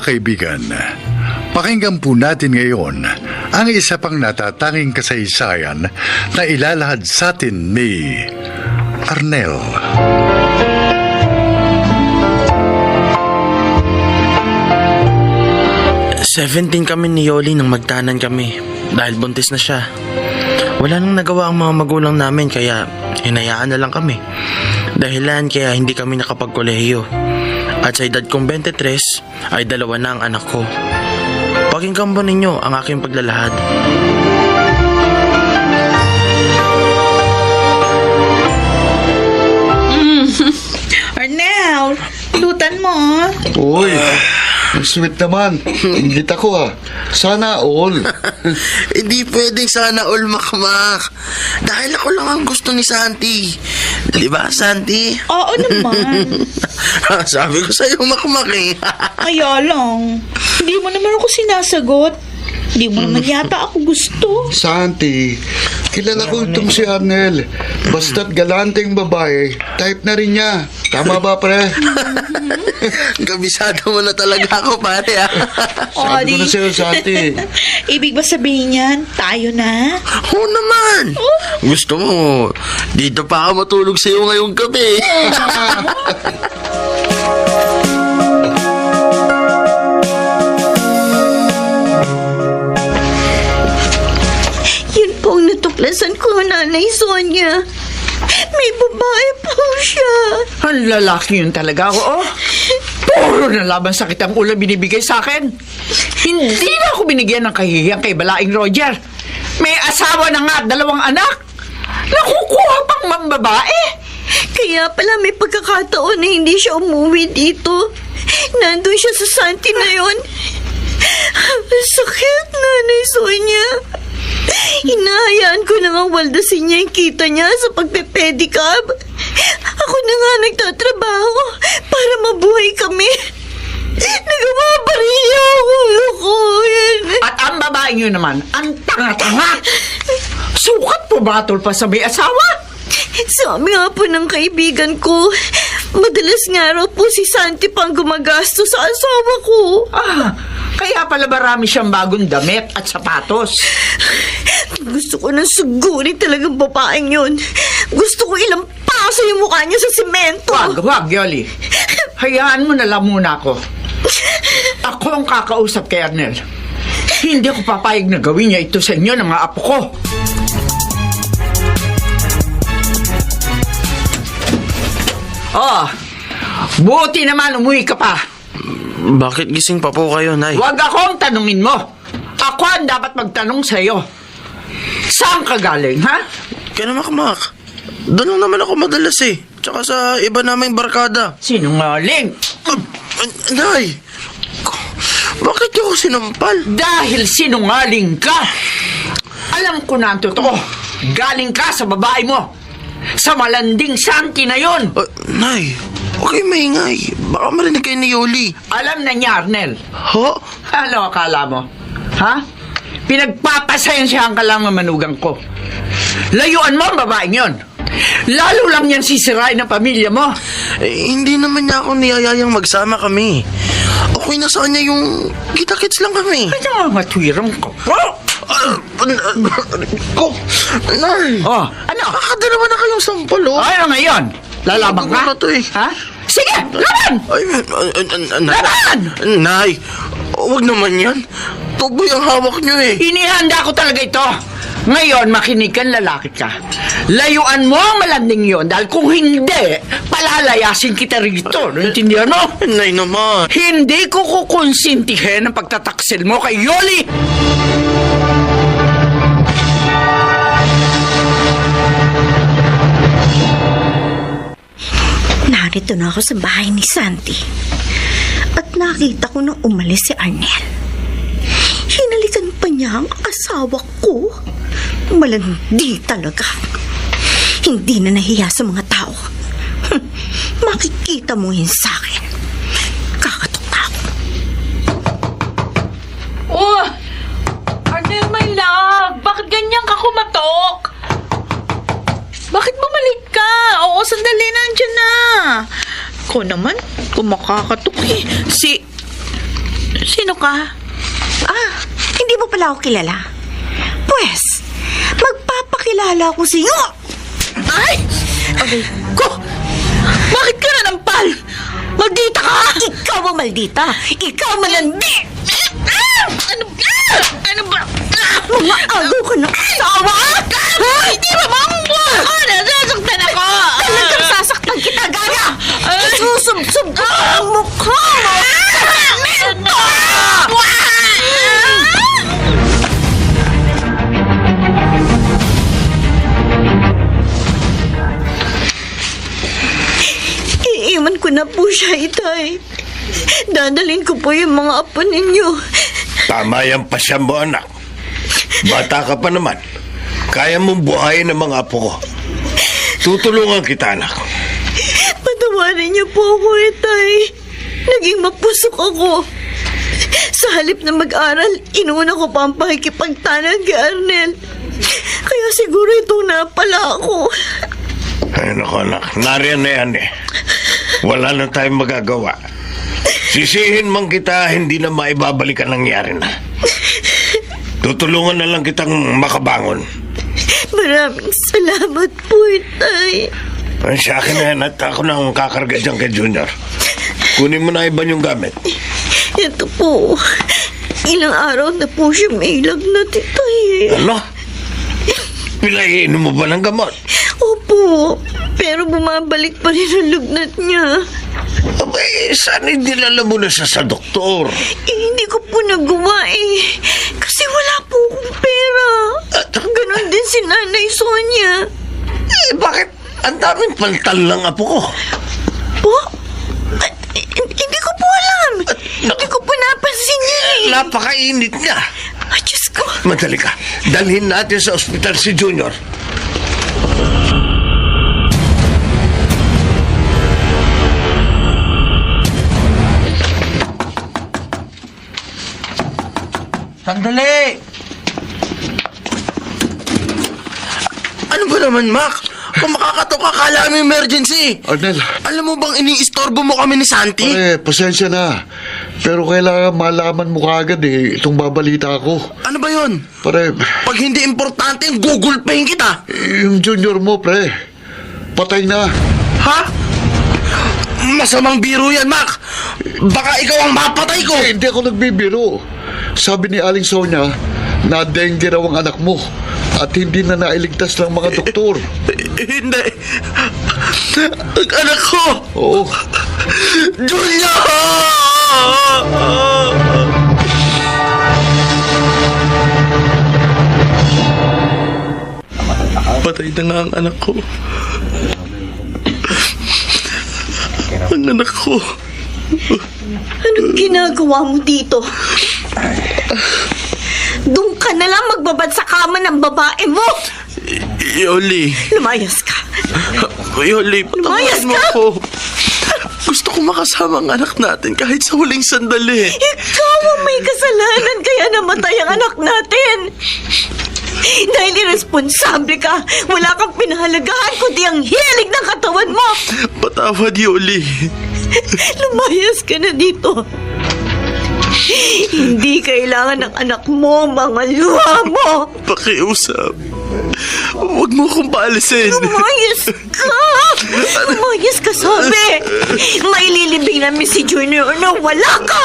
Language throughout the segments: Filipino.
kaibigan, pakinggan po natin ngayon ang isa pang natatanging kasaysayan na ilalahad sa atin ni Arnel. "17 kami ni Yoli nang magtanan kami dahil buntis na siya. Wala nang nagawa ang mga magulang namin kaya hinayaan na lang kami. Dahilan kaya hindi kami nakapagkolehiyo. At sa edad kong 23 ay 2 na ang anak ko. Pakinggan ba ninyo ang aking paglalahad?" Arnel, lutan mo. Uy, ang sweet naman. Ingit ako Sana all. Hindi pwedeng sana all, Makmak. Dahil ako lang ang gusto ni Santi. Di ba, Santi? Oo naman. Sabi ko sa'yo, Makmak eh. Kaya lang, hindi mo naman ako sinasagot. Hindi mo naman yata ako gusto. Santi, kilala ko itong si Arnel. Basta't galanteng babae, type na rin niya. Tama ba, pre? Kabisado mo na talaga ako, pare. Sabi ko na sa'yo, Santi. Ibig ba sabihin yan, tayo na? Oo naman. Gusto mo, dito pa ako matulog sa'yo ngayong gabi. Yun po ang natuklasan ko, Nanay Sonia. May babae po siya. Ang lalaki yun talaga, oo. Puro na laban sakit ang ulam binibigay sa akin. Hindi na ako binigyan ng kahihiyang kay Balaing Roger. May asawa na nga at 2 anak. Nakukuha pang mambabae. Kaya pala may pagkakataon na hindi siya umuwi dito. Nandun siya sa Santi na yun. Sakit, Nanay Sonia. Hinahayaan ko na nga waldasin niya yung kita niya sa pagpe-pedicab. Ako na nga nagtatrabaho para mabuhay kami. Nagawa pa rin niya ako. At ang babaeng yun naman, ang tanga-tanga. Sukat po batol pa sa may asawa. Sabi nga po ng kaibigan ko, madalas nga raw po si Santi pang gumagastos sa asawa ko. Kaya pala marami siyang bagong damit at sapatos. Gusto ko nang sugurin talagang babaeng yun. Gusto ko ilampaso yung mukha niya sa simento. Wag, Yoli. Hayaan mo na lang muna ako. Ako ang kakausap kay Arnel. Hindi ako papayag na gawin niya ito sa inyo ng mga apo ko. Buti naman umuwi ka pa. Bakit gising pa po kayo, Nay? Huwag akong tanungin mo. Ako ang dapat magtanong sa'yo. Saan ka galing, ha? Kaya naman, Makmak. Doon lang naman ako madalas eh. Tsaka sa iba naming barkada. Sinungaling. Nay, bakit niyo ako sinampal? Dahil sinungaling ka. Alam ko na ang totoo. Galing ka sa babae mo. Sa malanding Santi na yon. Nay, okay maingay. Baka marinig kayo ni Yoli. Alam na niya, Arnel. Ha? Ano akala mo? Ha? Pinagpapasensyahan ka lang ng manugang ko. Layuan mo ang babaeng yon. Lalo lang yan sisirain ang pamilya mo. Hindi naman niya ako niyayayang magsama kami. Okay na sa kanya yung kita-kits lang kami. Ano ang matwirang ko? Nay, Ano? kakadalawa na kayong sampal, oh. Ano ngayon? Lalabang Bago ka? na to, eh. Ha? Sige, laban! Laban! Nay, huwag naman yan. Tuboy ang hawak niyo eh. Inihanda ko talaga ito. Ngayon, makinig kang lalaki ka. Layuan mo ang malanding yon dahil kung hindi, palalayasin kita rito. Naintindihan mo? Nay naman. Hindi ko kukonsintihin ang pagtataksil mo kay Yoli! Narito na ako sa bahay ni Santi. At nakita ko nang umalis si Arnel. Hinalikan pa niya ang asawa ko. Malandi talaga. Hindi na nahiya sa mga tao. Makikita mo yun sa akin. Kakatok na ako. Oh! Arnel, my love! Bakit ganyan ka kumatok? Bakit bumalik ka? Oo, sandali, nandiyan na. Ko naman, kumakakatok eh. Sino ka? Hindi mo pala ako kilala? Pues, magpapakilala ako sa iyo! Ay! Ko! Bakit ka nanampal? Maldita ka! Ikaw ang maldita! Ikaw malandi! Ano ba? Mga agaw ka ng asawa! Hindi ba mangwa? Nasasaktan ako! Talagang sasaktan kita, Gaga! Isusubsob ko ang mukha mo! Mento! Iiwan ko na po siya, Itay. Dadalhin ko po yung mga apo ninyo. Tama yan pa siya mo, anak. Bata ka pa naman. Kaya mong buhayin ang mga apo ko. Tutulungan kita, anak. Patawarin niyo po ako, Itay. Naging mapusok ako. Sa halip na mag-aral, inuna ko pa ang pakikipagtanag kay Arnel. Kaya siguro ito na pala ako. Ay, naku, anak. Nariyan na yan eh. Wala na tayong magagawa. Sisihin man kita, hindi na maibabalik ang nangyari na. Tutulungan na lang kitang makabangon. Maraming salamat po, Itay. Ay, sa akin na yan at ako na ang kakarga dyan kay Junior. Kunin mo na iba yung gamit. Ito po. Ilang araw na po siya may lagnat, Itay. Ano? Pilaiinom mo ba ng gamot? Opo, pero bumabalik pa rin ang lagnat niya. Abay, saan hindi mo na siya sa doktor? Hindi ko po nagawa kasi wala po akong pera. Ganon din si Nanay Sonia. Bakit? Ang daming paltal lang apo ko. Po? Hindi ko po alam. Hindi ko po napansin yun Napakainit niya. Ay, Diyos ko. Madali ka. Dalhin natin sa ospital si Junior. Sandali! Ano ba naman, Mac? Kung makakatok ka, kala mo emergency. Arnel, Alam mo bang iniistorbo mo kami ni Santi? pare, pasensya na. Pero kailangan malaman mo kaagad itong babalita ko. Ano ba yun? Pare, Pag hindi importante, gugulpahin kita. yung junior mo, pre, patay na. Ha? Masamang biro yan, Mac. Baka ikaw ang mapatay ko. Hindi ako nagbibiro. Sabi ni Aling Sonia na dengue raw ang anak mo at hindi na nailigtas ng mga doktor. Hindi. Ang anak ko. Oo. Julia! Patay na nga ang anak ko. Ang anak ko. Anong ginagawa mo dito? Doon ka na lang magbabad sa kama ng babae mo. Yoli. Lumayas ka. Yoli, Lumayas patawarin mo ka! ako. Gusto ko makasama ang anak natin kahit sa huling sandali. Ikaw ang may kasalanan kaya namatay ang anak natin. Dahil irresponsable ka, wala kang pinahalagahan kundi ang hilig ng katawan mo. Patawad, Yoli. Lumayas ka na dito. Hindi kailangan ng anak mo mga luha mo. Pakiusap. Huwag mo akong paalisin. Lumayas ka! Lumayas ka, sabi! Maililibing namin si Junior na wala ka!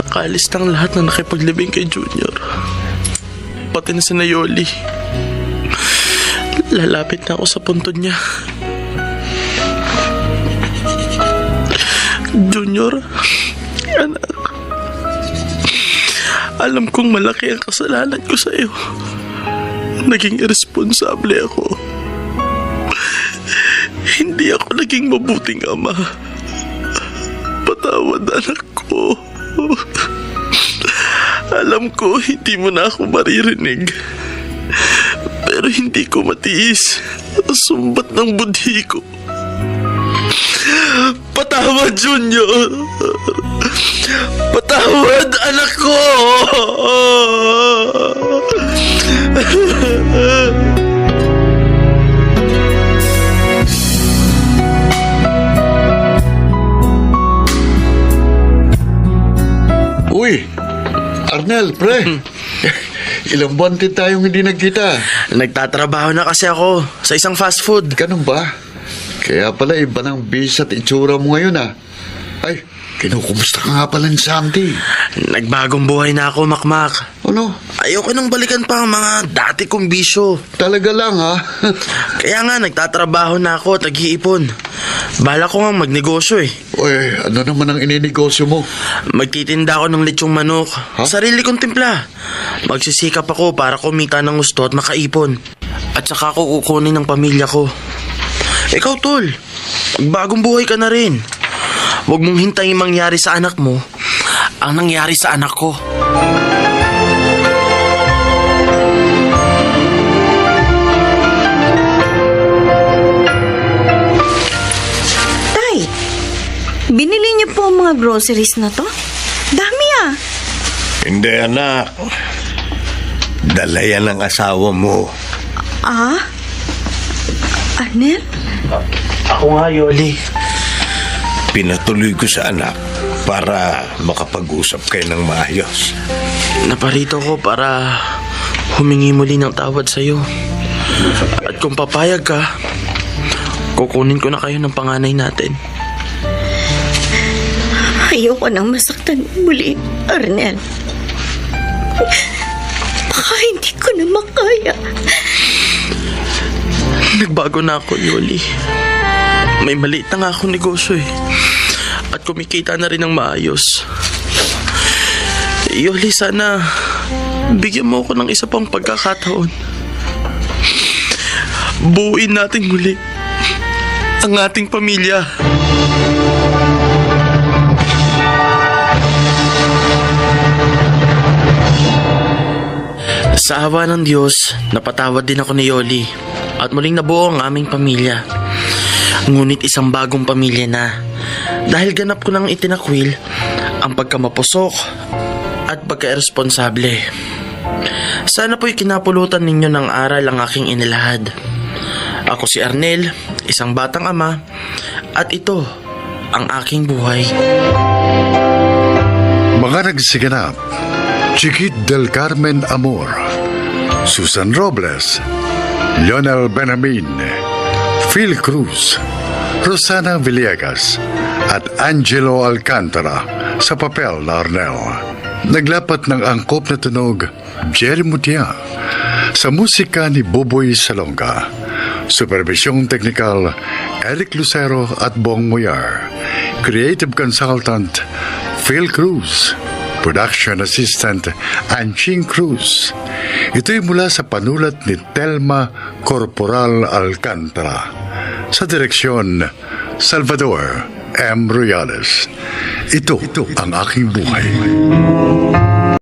Nakaalis na ang lahat na nakipaglibing kay Junior. Pati na si Nayoli. Lalapit na ako sa puntod niya. Junior, anak. Alam kong malaki ang kasalanan ko sa iyo. Naging irresponsable ako. Hindi ako naging mabuting ama. Patawad, anak ko. Alam ko hindi mo na ako maririnig. Pero hindi ko matiis ang sumbat ng budhi ko. Patawad, Junior. Patawad, anak ko! Uy, Arnel, pre. Ilang buwan din tayong hindi nagkita. Nagtatrabaho na kasi ako sa isang fast food. Ganun ba? Kaya pala iba ng bis at itsura mo ngayon ah. Ay, kinukumusta ka nga pala ni Sandy. Nagbagong buhay na ako, Makmak. Ano? Ayoko nang balikan pa ang mga dati kong bisyo. Talaga lang ha? Kaya nga, nagtatrabaho na ako, tag-iipon. Bala ko nga magnegosyo eh. Uy, ano naman ang ininegosyo mo? Magtitinda ako ng lechong manok. Ha? Sarili kong timpla. Magsisikap ako para kumita ng gusto at makaipon. At saka ako kukunin ng pamilya ko. Ikaw, tol. Magbagong buhay ka na rin. Huwag mong hintayin mangyari sa anak mo ang nangyari sa anak ko. Tay, binili niyo po ang mga groceries na to? Dami ah. Hindi, anak. Dala yan ang asawa mo. Ah? Arnel? Ako nga, Yoli. Pinatuloy ko sa anak para makapag-usap kayo ng maayos. Naparito ko para humingi muli ng tawad sa'yo. At kung papayag ka, kukunin ko na kayo ng panganay natin. Ayoko nang masaktan muli, Arnel. Baka hindi ko na makaya. Nagbago na ako, Yoli. May maliit na nga akong negosyo eh. At kumikita na rin ng maayos. Yoli, sana bigyan mo ako ng isa pang pagkakataon. Buuin natin muli ang ating pamilya. Sa awa ng Diyos, napatawad din ako ni Yoli at muling nabuo ang aming pamilya. Ngunit isang bagong pamilya na dahil ganap ko nang itinakwil ang pagkamapusok at pagkairesponsable. Sana po'y kinapulutan ninyo ng aral ang aking inilahad. Ako si Arnel, isang batang ama, at ito ang aking buhay. Mga nagsiganap, Chiquit del Carmen Amor, Susan Robles, Lionel Benjamin, Phil Cruz, Rosana Villegas, at Angelo Alcantara sa papel na Arnel. Naglapat ng angkop na tunog, Jerry Mutia, sa musika ni Boboy Salonga. Supervisyong teknikal, Eric Lucero at Bong Muyar. Creative Consultant, Phil Cruz. Production Assistant, Anching Cruz. Ito'y mula sa panulat ni Telma Corporal Alcantara. Sa direksyon, Salvador M. Royales. Ito ang aking buhay.